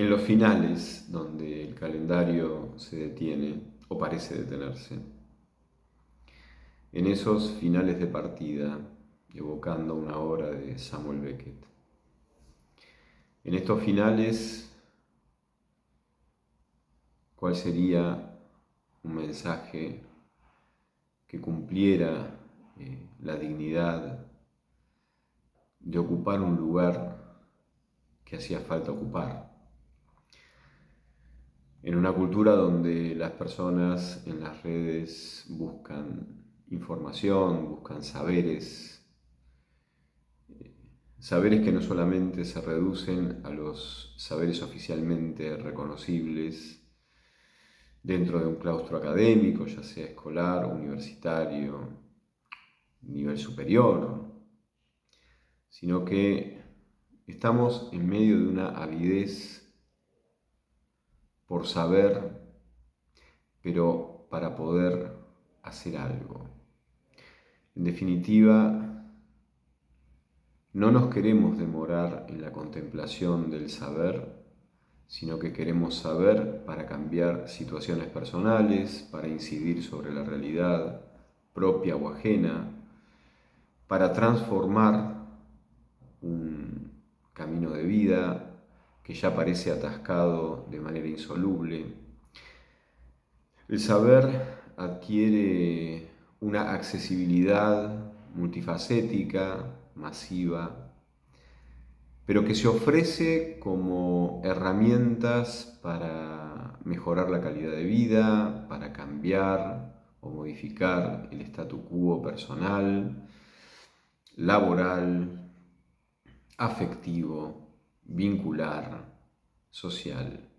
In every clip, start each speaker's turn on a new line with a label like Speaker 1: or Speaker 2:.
Speaker 1: En los finales, donde el calendario se detiene o parece detenerse, en esos finales de partida, evocando una obra de Samuel Beckett. En estos finales, ¿cuál sería un mensaje que cumpliera la dignidad de ocupar un lugar que hacía falta ocupar? En una cultura donde las personas en las redes buscan información, buscan saberes, saberes que no solamente se reducen a los saberes oficialmente reconocibles dentro de un claustro académico, ya sea escolar, universitario, nivel superior, sino que estamos en medio de una avidez por saber, pero para poder hacer algo. En definitiva, no nos queremos demorar en la contemplación del saber, sino que queremos saber para cambiar situaciones personales, para incidir sobre la realidad propia o ajena, para transformar un camino de vida que ya parece atascado de manera insoluble. El saber adquiere una accesibilidad multifacética, masiva, pero que se ofrece como herramientas para mejorar la calidad de vida, para cambiar o modificar el statu quo personal, laboral, afectivo, vincular, social.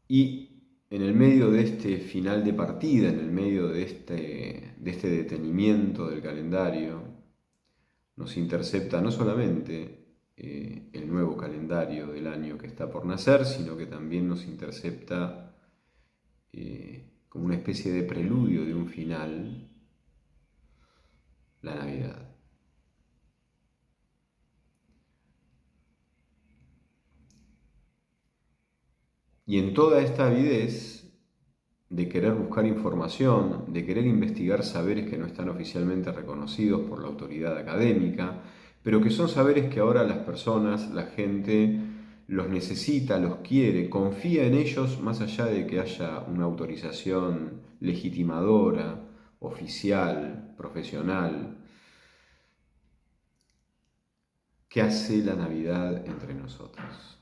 Speaker 1: Y en el medio de este final de partida, en el medio de este detenimiento del calendario, nos intercepta no solamente el nuevo calendario del año que está por nacer, sino que también nos intercepta como una especie de preludio de un final, la Navidad. Y en toda esta avidez de querer buscar información, de querer investigar saberes que no están oficialmente reconocidos por la autoridad académica, pero que son saberes que ahora las personas, la gente, los necesita, los quiere, confía en ellos más allá de que haya una autorización legitimadora, oficial, profesional. ¿Qué hace la Navidad entre nosotros?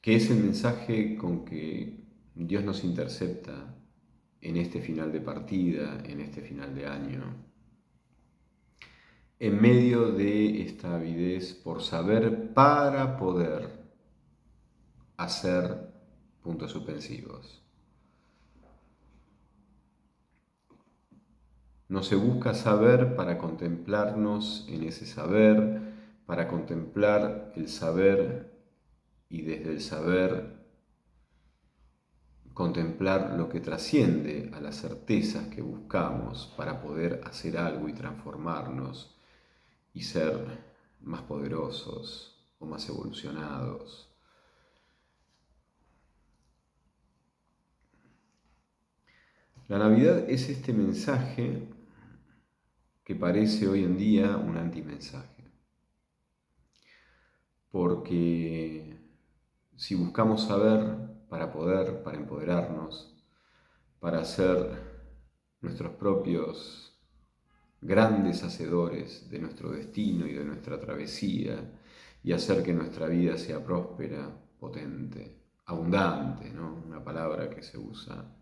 Speaker 1: ¿Qué es el mensaje con que Dios nos intercepta en este final de partida, en este final de año, en medio de esta avidez por saber para poder hacer puntos suspensivos? No se busca saber para contemplarnos en ese saber, para contemplar el saber y desde el saber contemplar lo que trasciende a las certezas que buscamos para poder hacer algo y transformarnos y ser más poderosos o más evolucionados. La Navidad es este mensaje que parece hoy en día un antimensaje, porque si buscamos saber para poder, para empoderarnos, para ser nuestros propios grandes hacedores de nuestro destino y de nuestra travesía, y hacer que nuestra vida sea próspera, potente, abundante, ¿no? Una palabra que se usa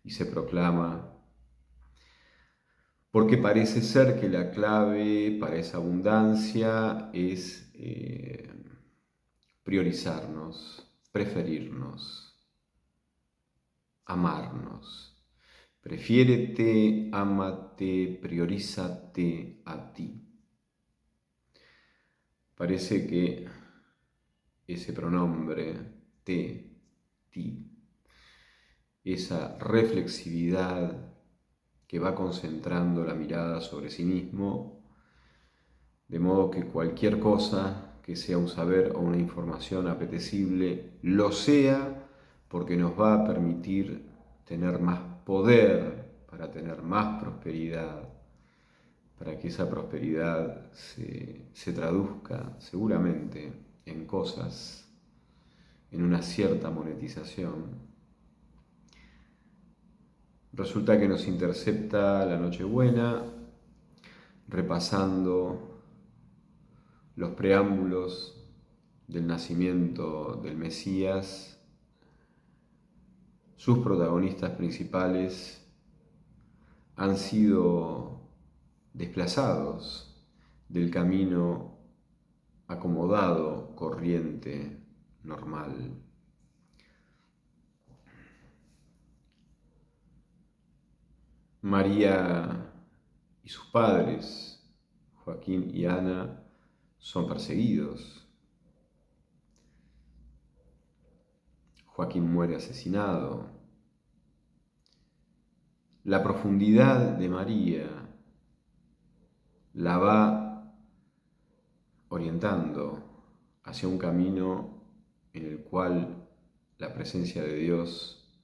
Speaker 1: y se proclama, porque parece ser que la clave para esa abundancia es priorizarnos, preferirnos, amarnos. Prefiérete, ámate, priorízate a ti. Parece que ese pronombre, te, ti, esa reflexividad que va concentrando la mirada sobre sí mismo, de modo que cualquier cosa que sea un saber o una información apetecible, lo sea porque nos va a permitir tener más poder para tener más prosperidad, para que esa prosperidad se traduzca seguramente en cosas, en una cierta monetización. Resulta que nos intercepta la Nochebuena repasando los preámbulos del nacimiento del Mesías. Sus protagonistas principales han sido desplazados del camino acomodado, corriente, normal. María y sus padres, Joaquín y Ana, son perseguidos. Joaquín muere asesinado. La profundidad de María la va orientando hacia un camino en el cual la presencia de Dios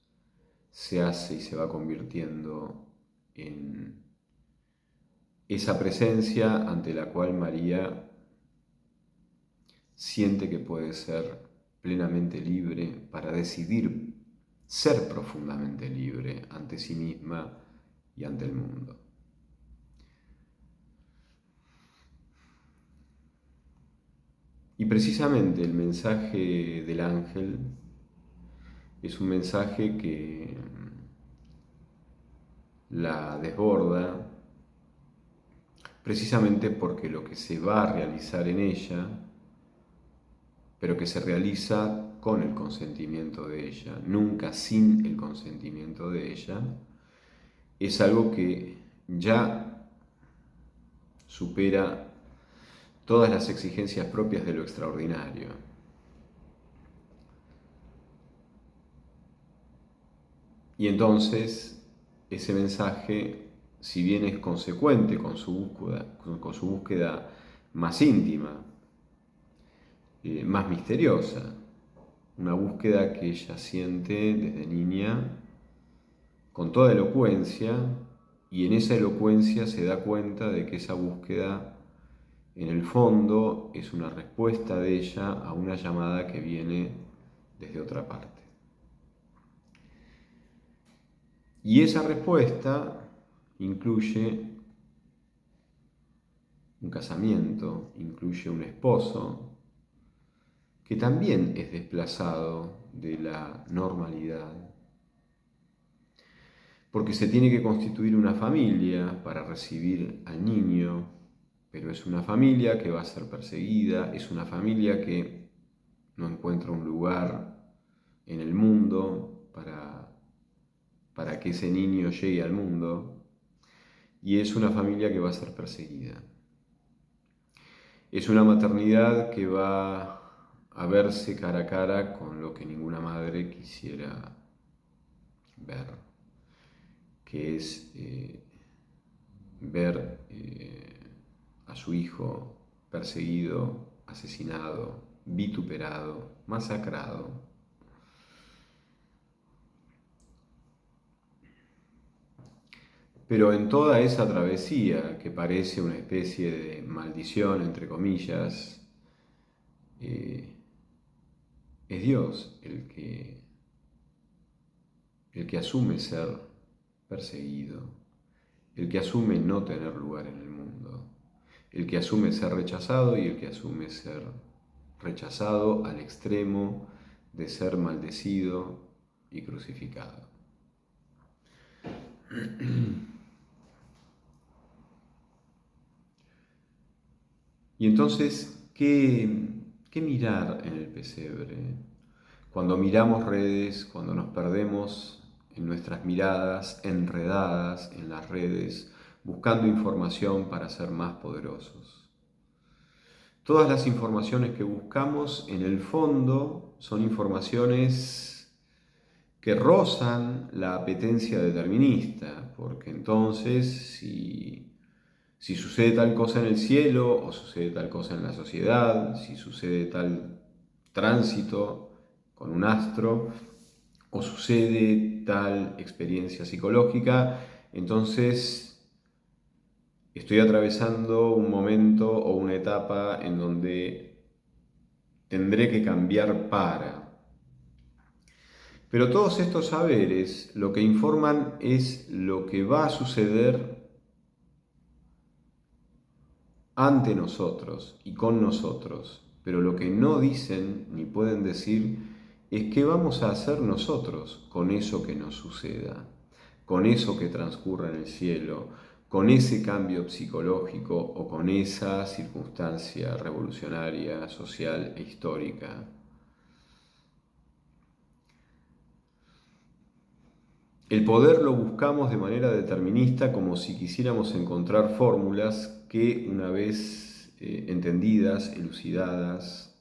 Speaker 1: se hace y se va convirtiendo en esa presencia ante la cual María siente que puede ser plenamente libre para decidir ser profundamente libre ante sí misma y ante el mundo. Y precisamente el mensaje del ángel es un mensaje que la desborda precisamente porque lo que se va a realizar en ella, pero que se realiza con el consentimiento de ella, nunca sin el consentimiento de ella, es algo que ya supera todas las exigencias propias de lo extraordinario. Y entonces ese mensaje, si bien es consecuente con su búsqueda más íntima, más misteriosa, una búsqueda que ella siente desde niña con toda elocuencia, y en esa elocuencia se da cuenta de que esa búsqueda en el fondo es una respuesta de ella a una llamada que viene desde otra parte. Y esa respuesta incluye un casamiento, incluye un esposo que también es desplazado de la normalidad, porque se tiene que constituir una familia para recibir al niño, pero es una familia que va a ser perseguida, es una familia que no encuentra un lugar en el mundo para que ese niño llegue al mundo, y es una familia que va a ser perseguida. Es una maternidad que va a verse cara a cara con lo que ninguna madre quisiera ver, que es ver a su hijo perseguido, asesinado, vituperado, masacrado. Pero en toda esa travesía, que parece una especie de maldición, entre comillas, es Dios el que asume ser perseguido, el que asume no tener lugar en el mundo, el que asume ser rechazado y el que asume ser rechazado al extremo de ser maldecido y crucificado. Y entonces, ¿qué mirar en el pesebre? Cuando miramos redes, cuando nos perdemos en nuestras miradas enredadas en las redes, buscando información para ser más poderosos. Todas las informaciones que buscamos, en el fondo, son informaciones que rozan la apetencia determinista, porque entonces si sucede tal cosa en el cielo o sucede tal cosa en la sociedad, si sucede tal tránsito con un astro o sucede tal experiencia psicológica, entonces estoy atravesando un momento o una etapa en donde tendré que cambiar para. Pero todos estos saberes lo que informan es lo que va a suceder ante nosotros y con nosotros, pero lo que no dicen ni pueden decir es qué vamos a hacer nosotros con eso que nos suceda, con eso que transcurra en el cielo, con ese cambio psicológico o con esa circunstancia revolucionaria, social e histórica. El poder lo buscamos de manera determinista como si quisiéramos encontrar fórmulas que una vez entendidas, elucidadas,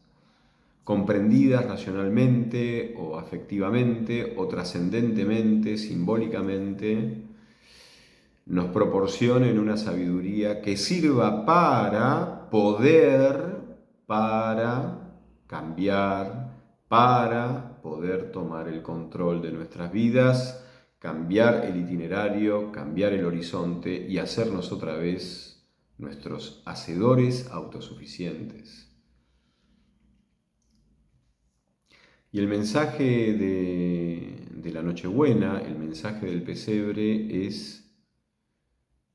Speaker 1: comprendidas racionalmente o afectivamente o trascendentemente, simbólicamente, nos proporcionen una sabiduría que sirva para cambiar, para poder tomar el control de nuestras vidas, cambiar el itinerario, cambiar el horizonte y hacernos otra vez nuestros hacedores autosuficientes. Y el mensaje de la Nochebuena, el mensaje del pesebre, es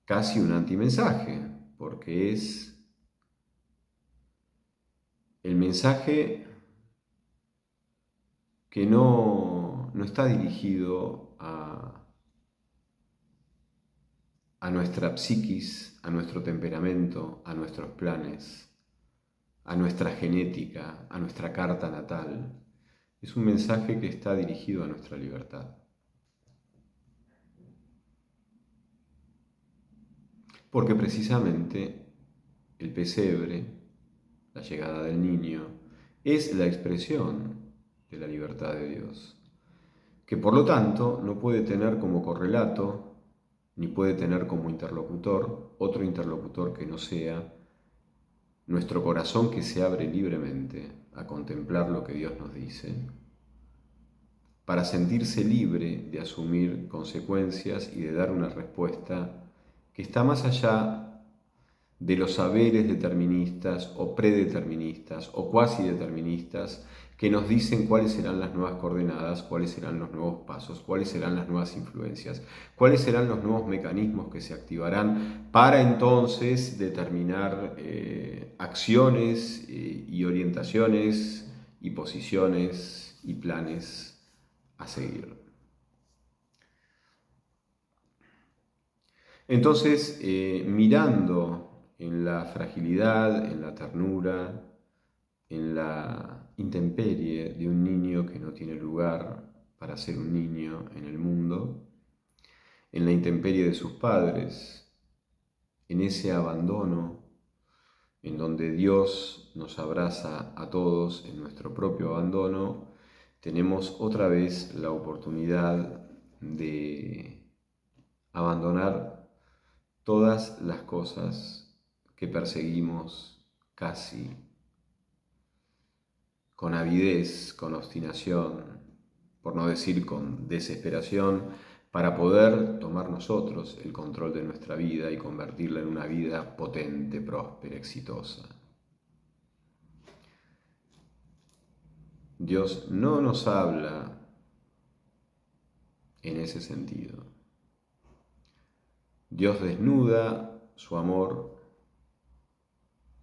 Speaker 1: casi un antimensaje, porque es el mensaje que no está dirigido a nuestra psiquis, a nuestro temperamento, a nuestros planes, a nuestra genética, a nuestra carta natal. Es un mensaje que está dirigido a nuestra libertad. Porque precisamente el pesebre, la llegada del niño, es la expresión de la libertad de Dios, que por lo tanto no puede tener como correlato, ni puede tener como interlocutor, otro interlocutor que no sea nuestro corazón que se abre libremente a contemplar lo que Dios nos dice, para sentirse libre de asumir consecuencias y de dar una respuesta que está más allá de los saberes deterministas o predeterministas o cuasi deterministas que nos dicen cuáles serán las nuevas coordenadas, cuáles serán los nuevos pasos, cuáles serán las nuevas influencias, cuáles serán los nuevos mecanismos que se activarán para entonces determinar acciones y orientaciones y posiciones y planes a seguir. Entonces, mirando en la fragilidad, en la ternura, en la intemperie de un niño que no tiene lugar para ser un niño en el mundo, en la intemperie de sus padres, en ese abandono en donde Dios nos abraza a todos en nuestro propio abandono, tenemos otra vez la oportunidad de abandonar todas las cosas que perseguimos casi con avidez, con obstinación, por no decir con desesperación, para poder tomar nosotros el control de nuestra vida y convertirla en una vida potente, próspera, exitosa. Dios no nos habla en ese sentido. Dios desnuda su amor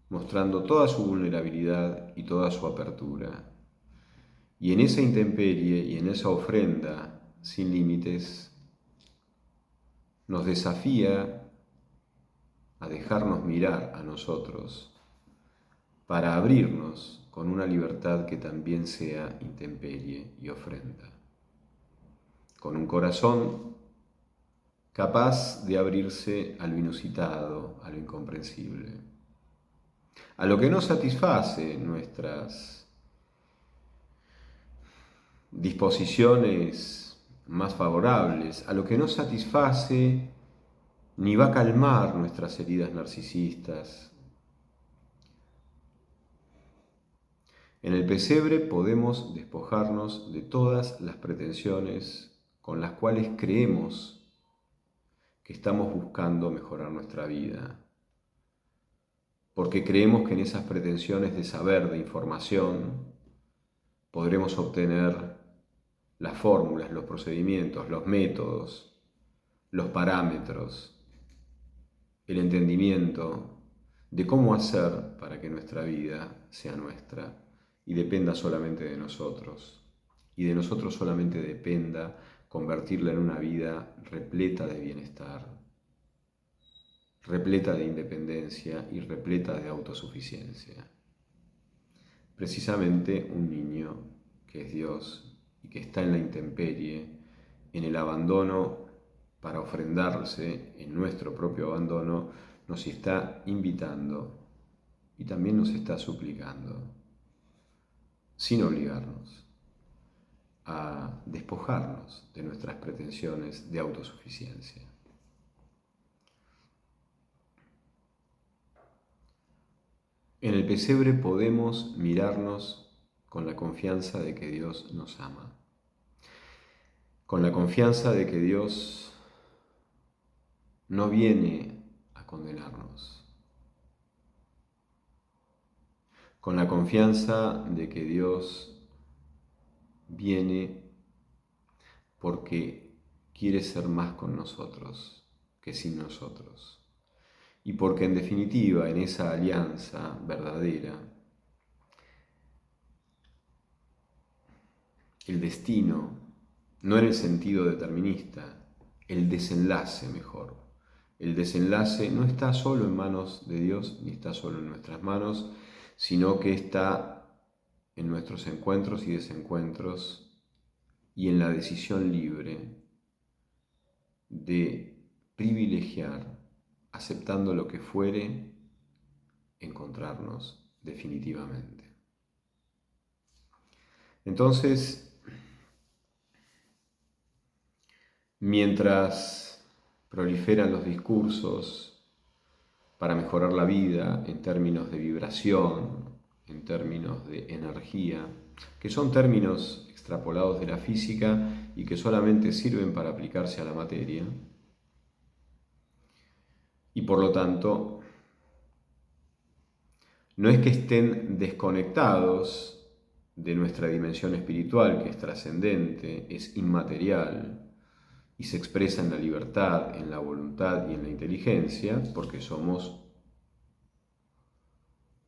Speaker 1: mostrando toda su vulnerabilidad y toda su apertura. Y en esa intemperie y en esa ofrenda sin límites, nos desafía a dejarnos mirar a nosotros para abrirnos con una libertad que también sea intemperie y ofrenda. Con un corazón capaz de abrirse a lo inusitado, a lo incomprensible, a lo que no satisface nuestras disposiciones más favorables, a lo que no satisface ni va a calmar nuestras heridas narcisistas. En el pesebre podemos despojarnos de todas las pretensiones con las cuales creemos que estamos buscando mejorar nuestra vida, porque creemos que en esas pretensiones de saber, de información, podremos obtener las fórmulas, los procedimientos, los métodos, los parámetros, el entendimiento de cómo hacer para que nuestra vida sea nuestra y dependa solamente de nosotros, y de nosotros solamente dependa convertirla en una vida repleta de bienestar, repleta de independencia y repleta de autosuficiencia. Precisamente un niño que es Dios y que está en la intemperie, en el abandono para ofrendarse, en nuestro propio abandono, nos está invitando y también nos está suplicando, sin obligarnos, a despojarnos de nuestras pretensiones de autosuficiencia. En el pesebre podemos mirarnos con la confianza de que Dios nos ama, con la confianza de que Dios no viene a condenarnos, con la confianza de que Dios viene porque quiere ser más con nosotros que sin nosotros, y porque en definitiva en esa alianza verdadera el destino, no en el sentido determinista, el desenlace mejor. El desenlace no está solo en manos de Dios, ni está solo en nuestras manos, sino que está en nuestros encuentros y desencuentros y en la decisión libre de privilegiar, aceptando lo que fuere, encontrarnos definitivamente. Entonces, mientras proliferan los discursos para mejorar la vida en términos de vibración, en términos de energía, que son términos extrapolados de la física y que solamente sirven para aplicarse a la materia, y por lo tanto no es que estén desconectados de nuestra dimensión espiritual, que es trascendente, es inmaterial y se expresa en la libertad, en la voluntad y en la inteligencia, porque somos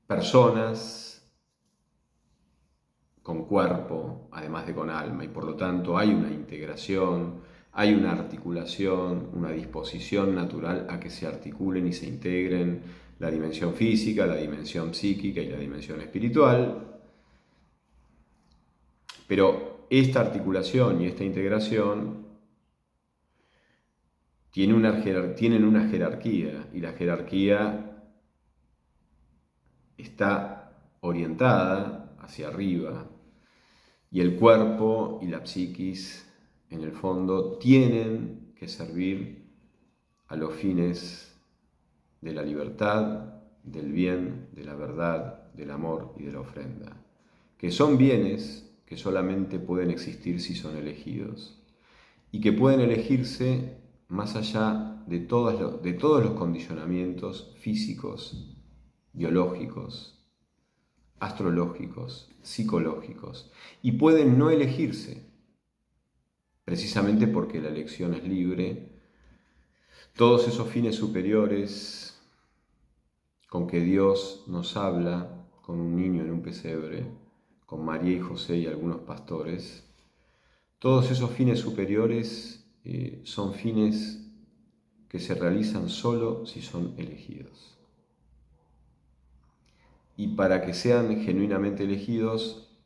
Speaker 1: personas con cuerpo, además de con alma, y por lo tanto hay una integración, hay una articulación, una disposición natural a que se articulen y se integren la dimensión física, la dimensión psíquica y la dimensión espiritual. Pero esta articulación y esta integración tienen una jerarquía, y la jerarquía está orientada hacia arriba, y el cuerpo y la psiquis, en el fondo, tienen que servir a los fines de la libertad, del bien, de la verdad, del amor y de la ofrenda, que son bienes que solamente pueden existir si son elegidos, y que pueden elegirse más allá de todos los condicionamientos físicos, biológicos, astrológicos, psicológicos, y pueden no elegirse, precisamente porque la elección es libre. Todos esos fines superiores con que Dios nos habla con un niño en un pesebre, con María y José y algunos pastores, todos esos fines superiores son fines que se realizan solo si son elegidos. Y para que sean genuinamente elegidos,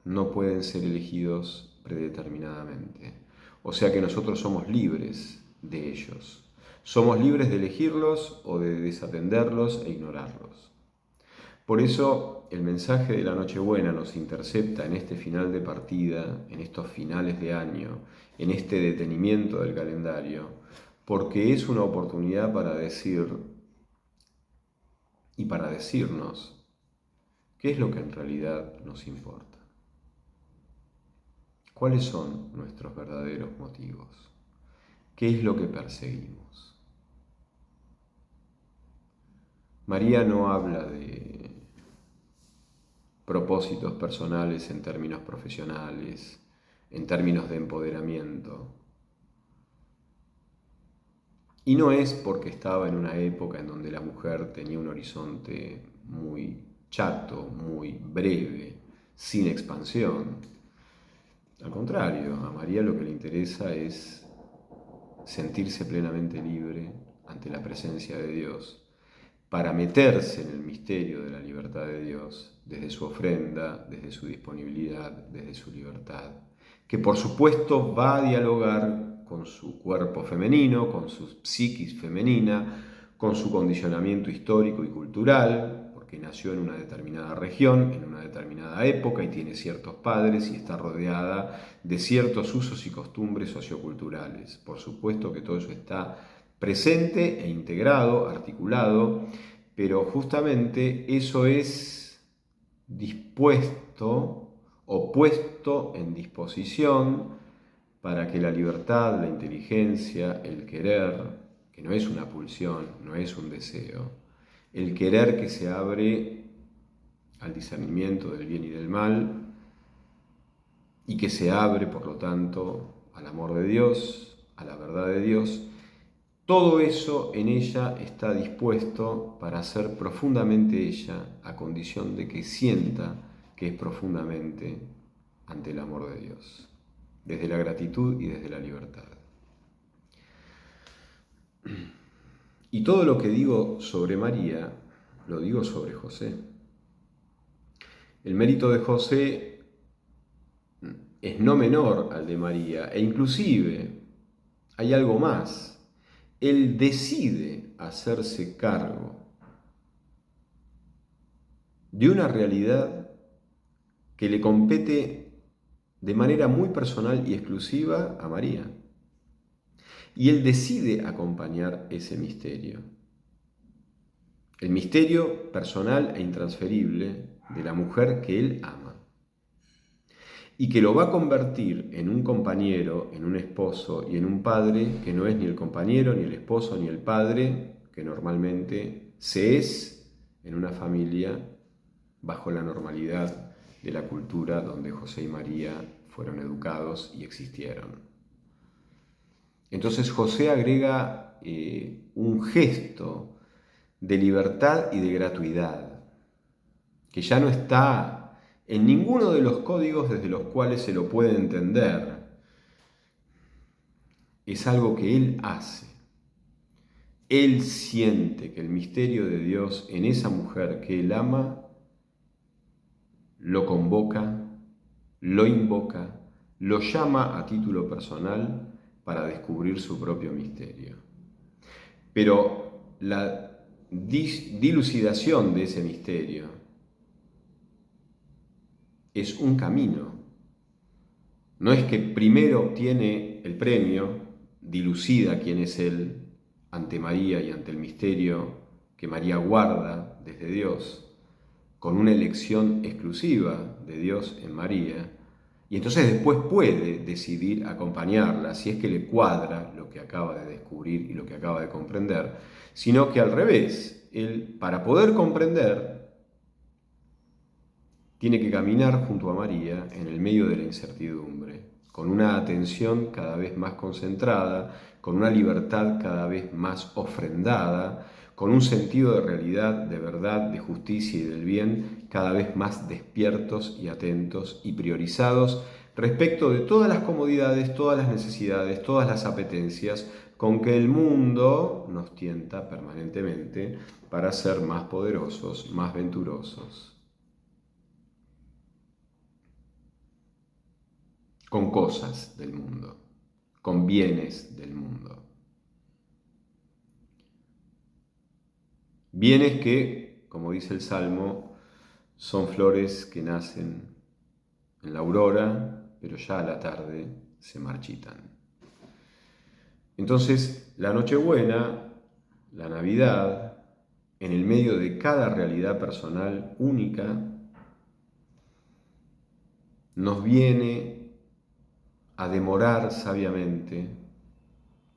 Speaker 1: no pueden ser elegidos predeterminadamente. O sea que nosotros somos libres de ellos. Somos libres de elegirlos o de desatenderlos e ignorarlos. Por eso el mensaje de la Nochebuena nos intercepta en este final de partida, en estos finales de año, en este detenimiento del calendario, porque es una oportunidad para decir y para decirnos qué es lo que en realidad nos importa. ¿Cuáles son nuestros verdaderos motivos? ¿Qué es lo que perseguimos? María no habla de propósitos personales en términos profesionales, en términos de empoderamiento. Y no es porque estaba en una época en donde la mujer tenía un horizonte muy chato, muy breve, sin expansión. Al contrario, a María lo que le interesa es sentirse plenamente libre ante la presencia de Dios, para meterse en el misterio de la libertad de Dios, desde su ofrenda, desde su disponibilidad, desde su libertad, que por supuesto va a dialogar con su cuerpo femenino, con su psiquis femenina, con su condicionamiento histórico y cultural, porque nació en una determinada región, en una determinada época y tiene ciertos padres y está rodeada de ciertos usos y costumbres socioculturales. Por supuesto que todo eso está presente e integrado, articulado, pero justamente eso es dispuesto o puesto en disposición para que la libertad, la inteligencia, el querer, que no es una pulsión, no es un deseo, el querer que se abre al discernimiento del bien y del mal y que se abre, por lo tanto, al amor de Dios, a la verdad de Dios, todo eso en ella está dispuesto para ser profundamente ella, a condición de que sienta que es profundamente ante el amor de Dios, desde la gratitud y desde la libertad. Y todo lo que digo sobre María, lo digo sobre José. El mérito de José es no menor al de María, e inclusive hay algo más. Él decide hacerse cargo de una realidad que le compete de manera muy personal y exclusiva a María. Y él decide acompañar ese misterio. El misterio personal e intransferible de la mujer que él ama. Y que lo va a convertir en un compañero, en un esposo y en un padre que no es ni el compañero, ni el esposo, ni el padre que normalmente se es en una familia bajo la normalidad de la cultura donde José y María fueron educados y existieron. Entonces José agrega un gesto de libertad y de gratuidad, que ya no está en ninguno de los códigos desde los cuales se lo puede entender. Es algo que él hace. Él siente que el misterio de Dios en esa mujer que él ama lo convoca, lo invoca, lo llama a título personal para descubrir su propio misterio. Pero la dilucidación de ese misterio es un camino. No es que primero obtiene el premio, dilucida quién es él ante María y ante el misterio que María guarda desde Dios, con una elección exclusiva de Dios en María, y entonces después puede decidir acompañarla si es que le cuadra lo que acaba de descubrir y lo que acaba de comprender, sino que al revés, él, para poder comprender, tiene que caminar junto a María en el medio de la incertidumbre, con una atención cada vez más concentrada, con una libertad cada vez más ofrendada, con un sentido de realidad, de verdad, de justicia y del bien cada vez más despiertos y atentos y priorizados respecto de todas las comodidades, todas las necesidades, todas las apetencias con que el mundo nos tienta permanentemente para ser más poderosos, más venturosos, con cosas del mundo, con bienes del mundo. Bienes que, como dice el Salmo, Son flores que nacen en la aurora, pero ya a la tarde se marchitan. Entonces, la Nochebuena, la Navidad, en el medio de cada realidad personal única, nos viene a demorar sabiamente,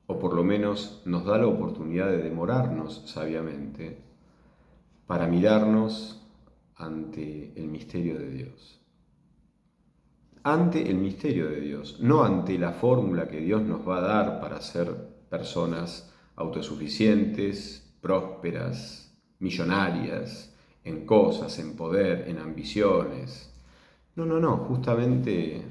Speaker 1: o por lo menos nos da la oportunidad de demorarnos sabiamente, para mirarnos ante el misterio de Dios. Ante el misterio de Dios, no ante la fórmula que Dios nos va a dar para ser personas autosuficientes, prósperas, millonarias, en cosas, en poder, en ambiciones. No, justamente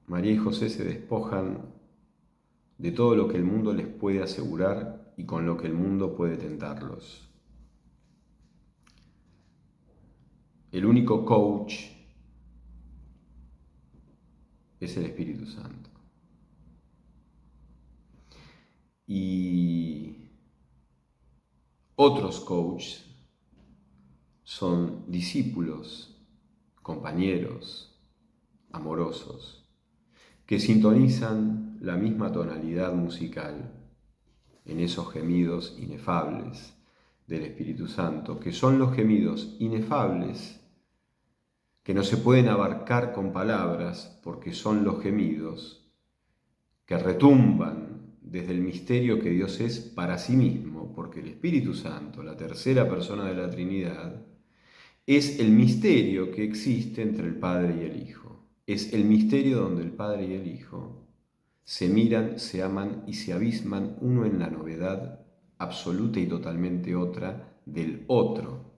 Speaker 1: María y José se despojan de todo lo que el mundo les puede asegurar y con lo que el mundo puede tentarlos. El único coach es el Espíritu Santo. Y otros coaches son discípulos, compañeros, amorosos, que sintonizan la misma tonalidad musical en esos gemidos inefables del Espíritu Santo, que son los gemidos inefables que no se pueden abarcar con palabras, porque son los gemidos que retumban desde el misterio que Dios es para sí mismo, porque el Espíritu Santo, la tercera persona de la Trinidad, es el misterio que existe entre el Padre y el Hijo. Es el misterio donde el Padre y el Hijo se miran, se aman y se abisman uno en la novedad absoluta y totalmente otra del otro.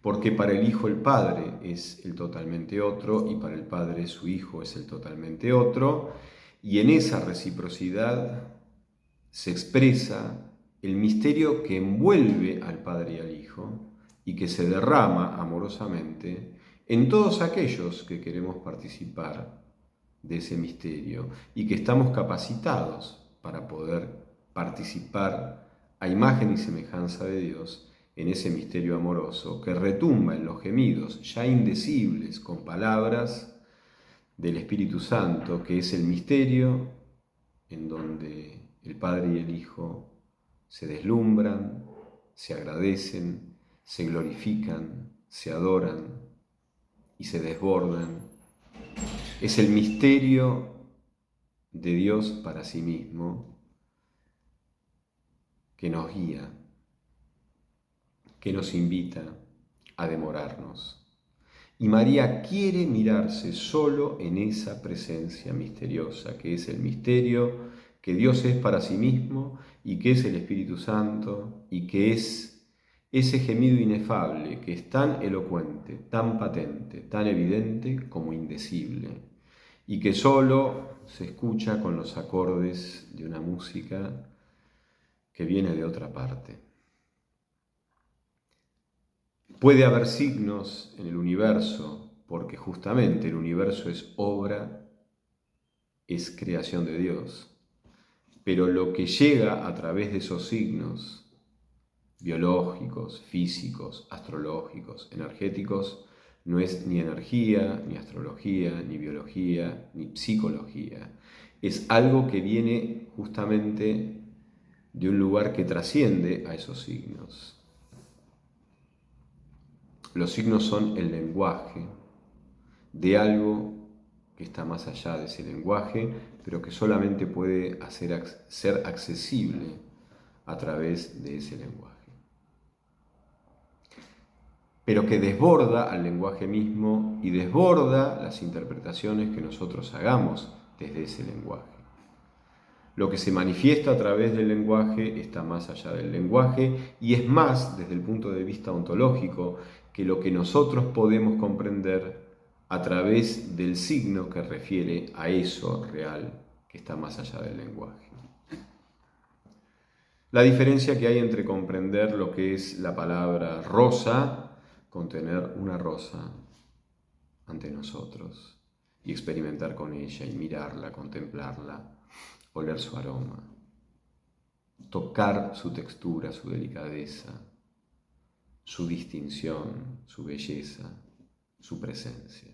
Speaker 1: Porque para el Hijo el Padre es el totalmente otro y para el Padre su Hijo es el totalmente otro. Y en esa reciprocidad se expresa el misterio que envuelve al Padre y al Hijo y que se derrama amorosamente en todos aquellos que queremos participar de ese misterio y que estamos capacitados para poder participar a imagen y semejanza de Dios en ese misterio amoroso que retumba en los gemidos ya indecibles con palabras del Espíritu Santo, que es el misterio en donde el Padre y el Hijo se deslumbran, se agradecen, se glorifican, se adoran y se desbordan. Es el misterio de Dios para sí mismo que nos guía, que nos invita a demorarnos. Y María quiere mirarse solo en esa presencia misteriosa, que es el misterio que Dios es para sí mismo y que es el Espíritu Santo y que es ese gemido inefable que es tan elocuente, tan patente, tan evidente como indecible y que solo se escucha con los acordes de una música que viene de otra parte. Puede haber signos en el universo, porque justamente el universo es obra, es creación de Dios. Pero lo que llega a través de esos signos biológicos, físicos, astrológicos, energéticos, no es ni energía, ni astrología, ni biología, ni psicología. Es algo que viene justamente de un lugar que trasciende a esos signos. Los signos son el lenguaje de algo que está más allá de ese lenguaje, pero que solamente puede ser accesible a través de ese lenguaje. Pero que desborda al lenguaje mismo y desborda las interpretaciones que nosotros hagamos desde ese lenguaje. Lo que se manifiesta a través del lenguaje está más allá del lenguaje y es más desde el punto de vista ontológico que lo que nosotros podemos comprender a través del signo que refiere a eso real que está más allá del lenguaje. La diferencia que hay entre comprender lo que es la palabra rosa con tener una rosa ante nosotros y experimentar con ella y mirarla, contemplarla, oler su aroma. tocar su textura, su delicadeza, su distinción, su belleza, su presencia.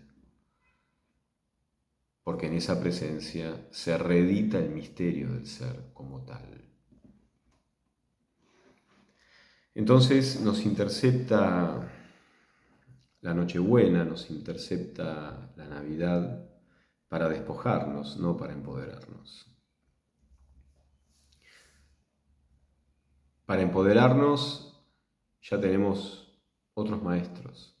Speaker 1: Porque en esa presencia se reedita el misterio del ser como tal. Entonces nos intercepta la Nochebuena, nos intercepta la Navidad para despojarnos, no para empoderarnos. Para empoderarnos ya tenemos otros maestros.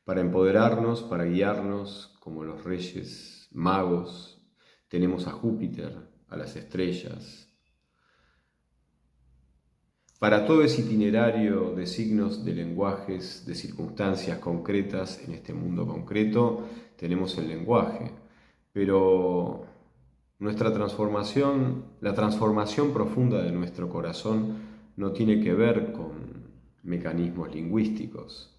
Speaker 1: Para empoderarnos, para guiarnos, como los reyes magos, tenemos a Júpiter, a las estrellas. Para todo ese itinerario de signos, de lenguajes, de circunstancias concretas en este mundo concreto, tenemos el lenguaje. Pero nuestra transformación, la transformación profunda de nuestro corazón no tiene que ver con mecanismos lingüísticos.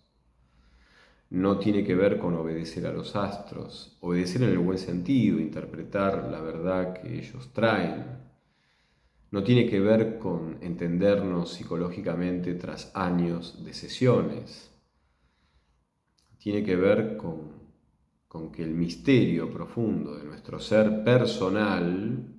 Speaker 1: No tiene que ver con obedecer a los astros, obedecer en el buen sentido, interpretar la verdad que ellos traen. No tiene que ver con entendernos psicológicamente tras años de sesiones. Tiene que ver con que el misterio profundo de nuestro ser personal,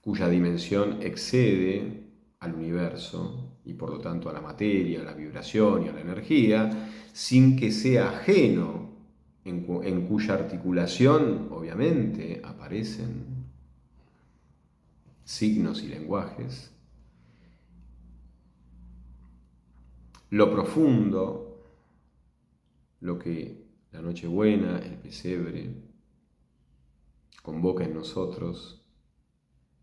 Speaker 1: cuya dimensión excede al universo y por lo tanto a la materia, a la vibración y a la energía, sin que sea ajeno, en cuya articulación obviamente aparecen signos y lenguajes, lo profundo, lo que la Nochebuena, el pesebre, convoca en nosotros,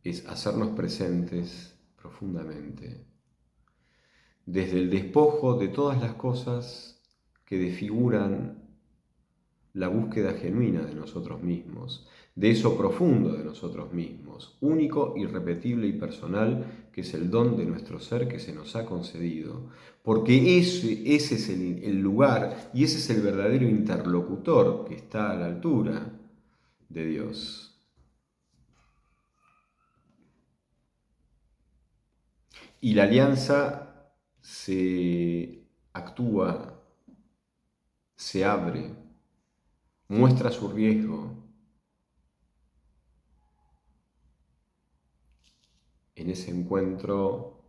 Speaker 1: es hacernos presentes profundamente, desde el despojo de todas las cosas que desfiguran la búsqueda genuina de nosotros mismos, de eso profundo de nosotros mismos, único, irrepetible y personal, que es el don de nuestro ser que se nos ha concedido, porque ese es el lugar y ese es el verdadero interlocutor que está a la altura de Dios. Y la alianza se actúa, se abre, muestra su riesgo en ese encuentro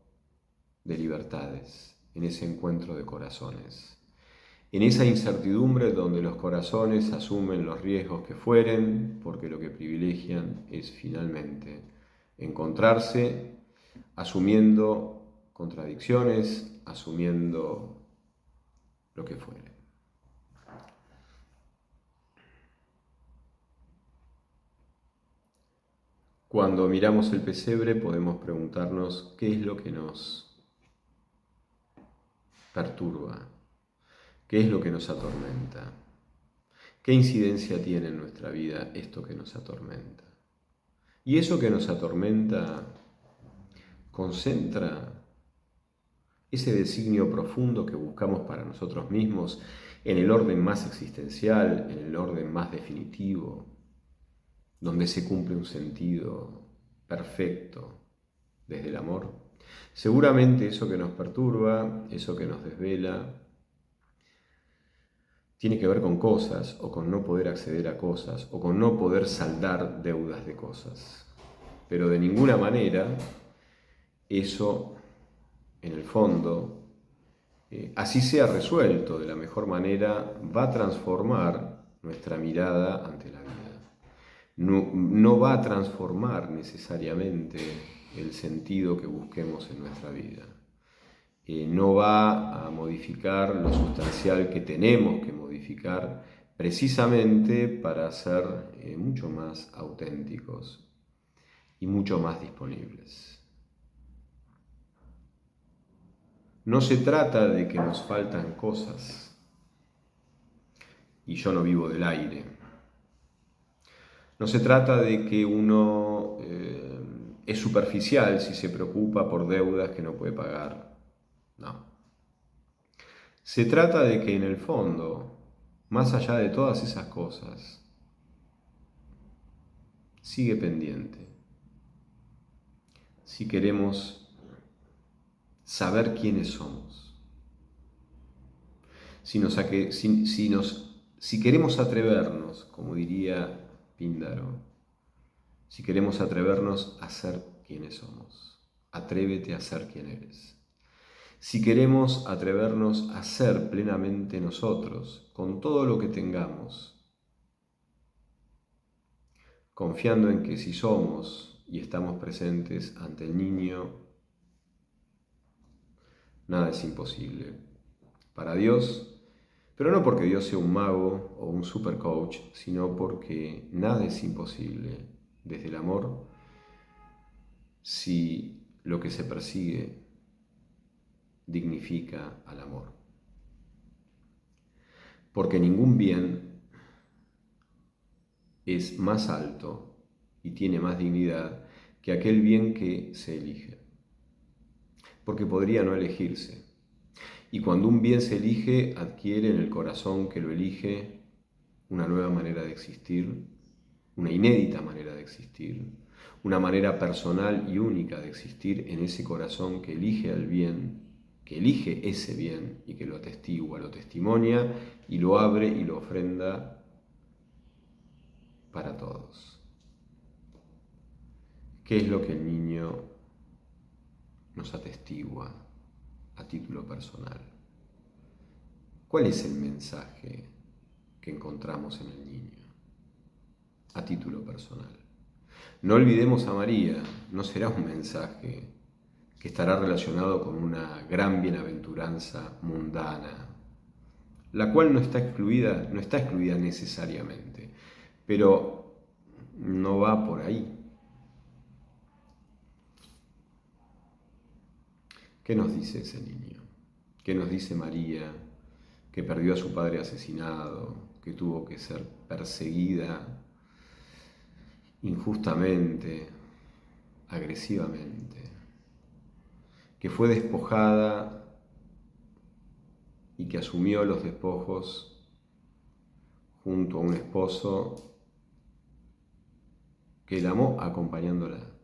Speaker 1: de libertades, en ese encuentro de corazones, en esa incertidumbre donde los corazones asumen los riesgos que fueren, porque lo que privilegian es finalmente encontrarse asumiendo contradicciones, asumiendo lo que fuere. Cuando miramos el pesebre podemos preguntarnos qué es lo que nos perturba, qué es lo que nos atormenta, qué incidencia tiene en nuestra vida esto que nos atormenta. Y eso que nos atormenta concentra ese designio profundo que buscamos para nosotros mismos en el orden más existencial, en el orden más definitivo, donde se cumple un sentido perfecto desde el amor. Seguramente eso que nos perturba, eso que nos desvela, tiene que ver con cosas, o con no poder acceder a cosas, o con no poder saldar deudas de cosas. Pero de ninguna manera eso, en el fondo, así sea resuelto de la mejor manera, va a transformar nuestra mirada ante la vida. No va a transformar necesariamente el sentido que busquemos en nuestra vida. No va a modificar lo sustancial que tenemos que modificar precisamente para ser mucho más auténticos y mucho más disponibles. No se trata de que nos faltan cosas y yo no vivo del aire. No se trata de que uno es superficial si se preocupa por deudas que no puede pagar. No. Se trata de que en el fondo, más allá de todas esas cosas, sigue pendiente si queremos saber quiénes somos, si queremos atrevernos, como diría Píndaro, si queremos atrevernos a ser quienes somos, atrévete a ser quien eres. Si queremos atrevernos a ser plenamente nosotros, con todo lo que tengamos, confiando en que si somos y estamos presentes ante el niño, nada es imposible. Para Dios, pero no porque Dios sea un mago o un supercoach, sino porque nada es imposible desde el amor si lo que se persigue dignifica al amor. Porque ningún bien es más alto y tiene más dignidad que aquel bien que se elige. Porque podría no elegirse. Y cuando un bien se elige, adquiere en el corazón que lo elige una nueva manera de existir, una inédita manera de existir, una manera personal y única de existir en ese corazón que elige al bien, que elige ese bien y que lo atestigua, lo testimonia y lo abre y lo ofrenda para todos. ¿Qué es lo que el niño nos atestigua a título personal? ¿Cuál es el mensaje que encontramos en el niño a título personal? No olvidemos a María, no será un mensaje que estará relacionado con una gran bienaventuranza mundana, la cual no está excluida necesariamente, pero no va por ahí. ¿Qué nos dice ese niño? ¿Qué nos dice María, que perdió a su padre asesinado, que tuvo que ser perseguida injustamente, agresivamente, que fue despojada y que asumió los despojos junto a un esposo que la amó acompañándola,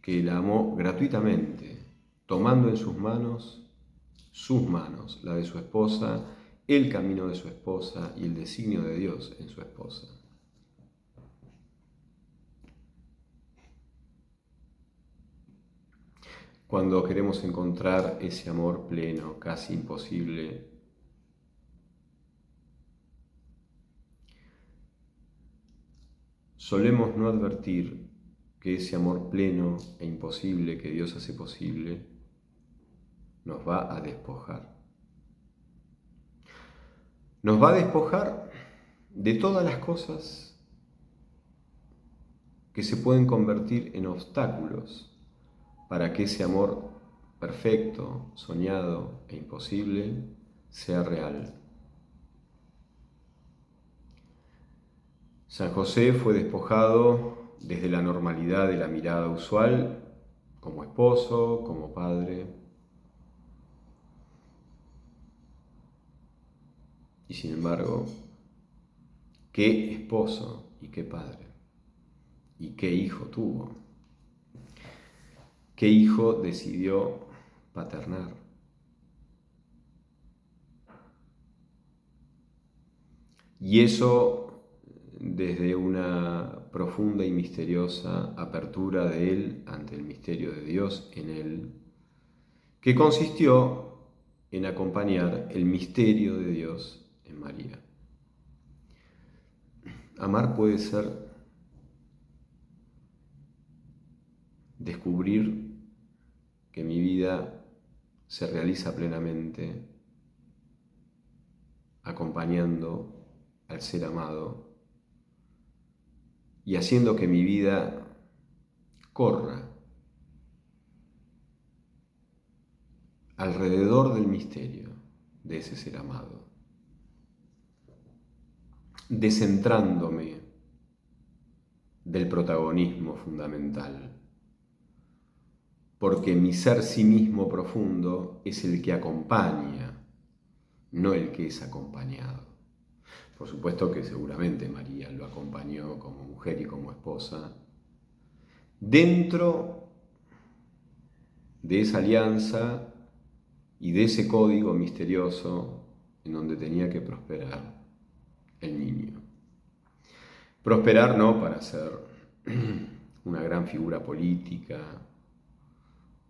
Speaker 1: que la amó gratuitamente, tomando en sus manos, la de su esposa, el camino de su esposa y el designio de Dios en su esposa. Cuando queremos encontrar ese amor pleno, casi imposible, solemos no advertir que ese amor pleno e imposible que Dios hace posible nos va a despojar. Nos va a despojar de todas las cosas que se pueden convertir en obstáculos para que ese amor perfecto, soñado e imposible sea real. San José fue despojado desde la normalidad de la mirada usual, como esposo, como padre, y sin embargo, qué esposo y qué padre, y qué hijo tuvo, qué hijo decidió paternar. Y eso desde una profunda y misteriosa apertura de él ante el misterio de Dios en él, que consistió en acompañar el misterio de Dios en María. Amar puede ser descubrir que mi vida se realiza plenamente acompañando al ser amado y haciendo que mi vida corra alrededor del misterio de ese ser amado, descentrándome del protagonismo fundamental, porque mi ser sí mismo profundo es el que acompaña, no el que es acompañado. Por supuesto que seguramente María lo acompañó como mujer y como esposa, dentro de esa alianza y de ese código misterioso en donde tenía que prosperar el niño. Prosperar no para ser una gran figura política,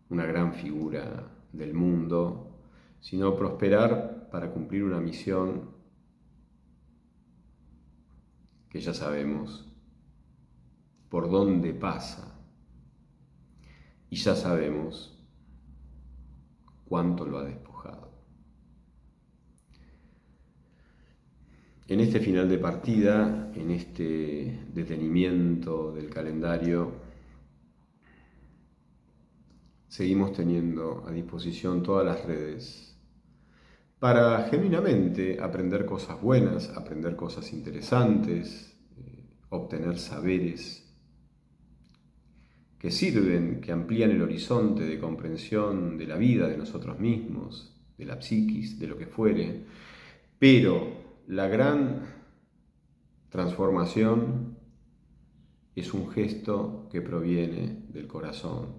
Speaker 1: una gran figura del mundo, sino prosperar para cumplir una misión que ya sabemos por dónde pasa y ya sabemos cuánto lo ha despojado. En este final de partida, en este detenimiento del calendario, seguimos teniendo a disposición todas las redes para genuinamente aprender cosas buenas, aprender cosas interesantes, obtener saberes que sirven, que amplían el horizonte de comprensión de la vida, de nosotros mismos, de la psiquis, de lo que fuere. Pero la gran transformación es un gesto que proviene del corazón,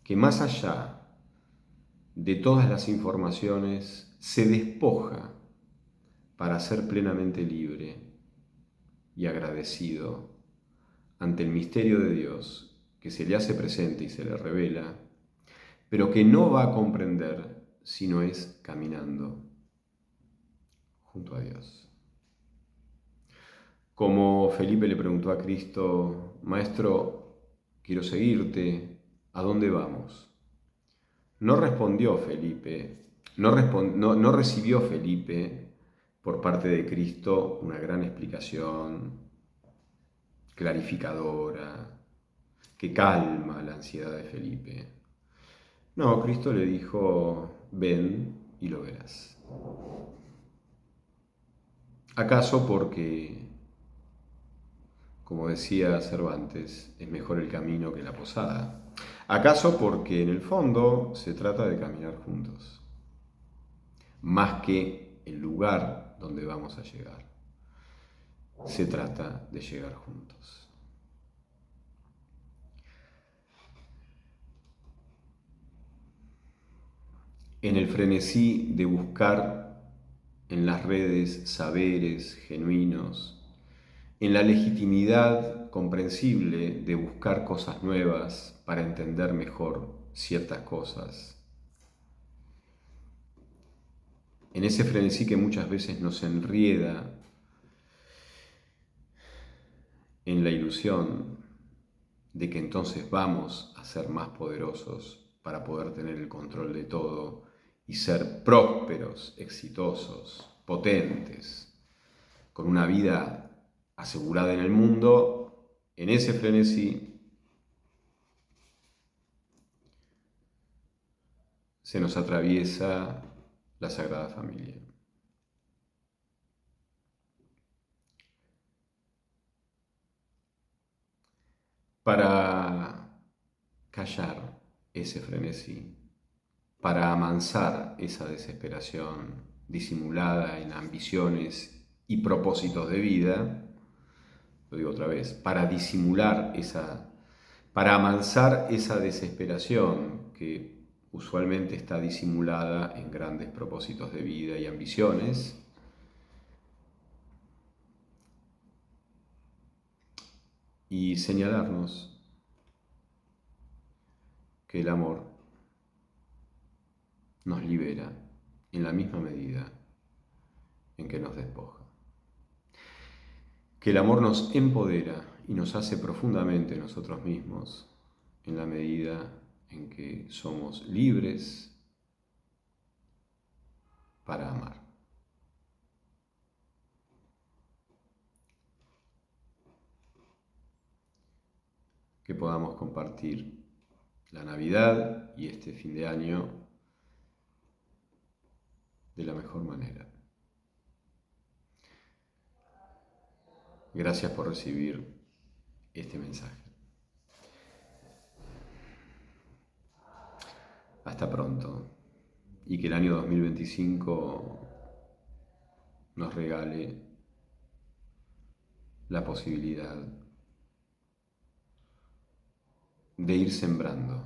Speaker 1: que más allá de todas las informaciones se despoja para ser plenamente libre y agradecido ante el misterio de Dios que se le hace presente y se le revela, pero que no va a comprender si no es caminando junto a Dios. Como Felipe le preguntó a Cristo: Maestro, quiero seguirte, ¿a dónde vamos? No respondió Felipe, no recibió Felipe por parte de Cristo una gran explicación clarificadora que calma la ansiedad de Felipe. No, Cristo le dijo: ven y lo verás. ¿Acaso porque, como decía Cervantes, es mejor el camino que la posada? ¿Acaso porque en el fondo se trata de caminar juntos, más que el lugar donde vamos a llegar? Se trata de llegar juntos. En el frenesí de buscar en las redes saberes genuinos, en la legitimidad comprensible de buscar cosas nuevas para entender mejor ciertas cosas, en ese frenesí que muchas veces nos enrieda en la ilusión de que entonces vamos a ser más poderosos para poder tener el control de todo y ser prósperos, exitosos, potentes, con una vida asegurada en el mundo, en ese frenesí se nos atraviesa la Sagrada Familia. Para callar ese frenesí, para amansar esa desesperación disimulada en ambiciones y propósitos de vida, lo digo otra vez, para amansar esa desesperación que usualmente está disimulada en grandes propósitos de vida y ambiciones, y señalarnos que el amor nos libera en la misma medida en que nos despoja. Que el amor nos empodera y nos hace profundamente nosotros mismos en la medida en que somos libres para amar. Que podamos compartir la Navidad y este fin de año de la mejor manera. Gracias por recibir este mensaje. Hasta pronto y que el año 2025 nos regale la posibilidad de ir sembrando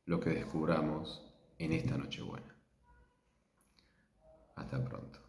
Speaker 1: lo que descubramos en esta Nochebuena. Hasta pronto.